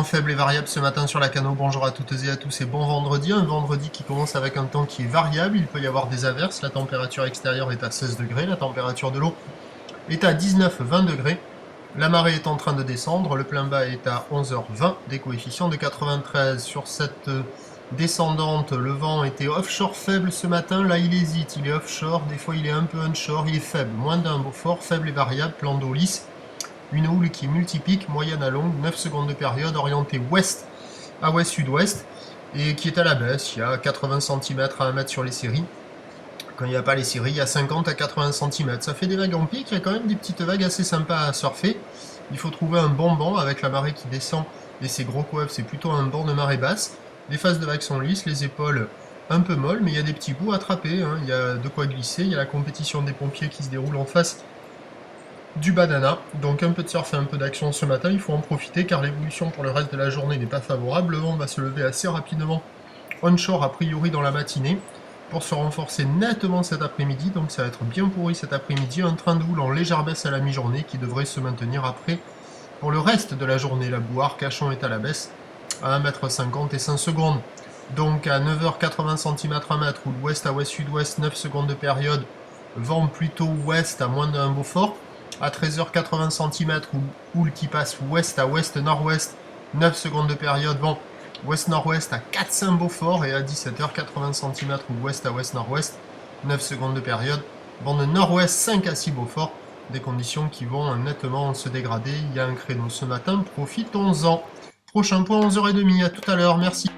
faible et variable ce matin sur la Cano. Bonjour à toutes et à tous et bon vendredi. Un vendredi qui commence avec un temps qui est variable. Il peut y avoir des averses. La température extérieure est à 16 degrés. La température de l'eau est à 19-20 degrés. La marée est en train de descendre. Le plein bas est à 11h20. Des coefficients de 93. Sur cette descendante, le vent était offshore faible ce matin. Là, il hésite. Il est offshore. Des fois, il est un peu onshore. Il est faible. Moins d'un Beaufort. Faible et variable. Plan d'eau lisse. Une houle qui est multipique, moyenne à longue, 9 secondes de période, orientée ouest à ouest-sud-ouest, et qui est à la baisse. Il y a 80 cm à 1 mètre sur les séries. Quand il n'y a pas les séries, il y a 50 à 80 cm. Ça fait des vagues en pic, il y a quand même des petites vagues assez sympas à surfer. Il faut trouver un bon banc avec la marée qui descend, et ces gros coefs, c'est plutôt un banc de marée basse. Les faces de vagues sont lisses, les épaules un peu molles, mais il y a des petits bouts à attraper, hein. Il y a de quoi glisser, il y a la compétition des pompiers qui se déroule en face du banana, donc un peu de surf et un peu d'action ce matin, il faut en profiter car l'évolution pour le reste de la journée n'est pas favorable, le vent va se lever assez rapidement onshore a priori dans la matinée, pour se renforcer nettement cet après-midi, donc ça va être bien pourri cet après-midi, un train de houle en légère baisse à la mi-journée qui devrait se maintenir après pour le reste de la journée. La boue Arcachon est à la baisse à 1,50 m et 5 secondes, donc à 9h 80 cm à mètre, ou l'ouest à ouest-sud-ouest, 9 secondes de période, vent plutôt ouest à moins d'un Beaufort. À 13h 80 cm, houle qui passe ouest à ouest-nord-ouest, 9 secondes de période, vent ouest-nord-ouest à 4,5 Beaufort, et à 17h 80 cm, ou ouest à ouest-nord-ouest, 9 secondes de période, vent de nord-ouest 5 à 6 Beaufort, des conditions qui vont nettement se dégrader. Il y a un créneau ce matin, profitons-en. Prochain point 11h30, à tout à l'heure, merci.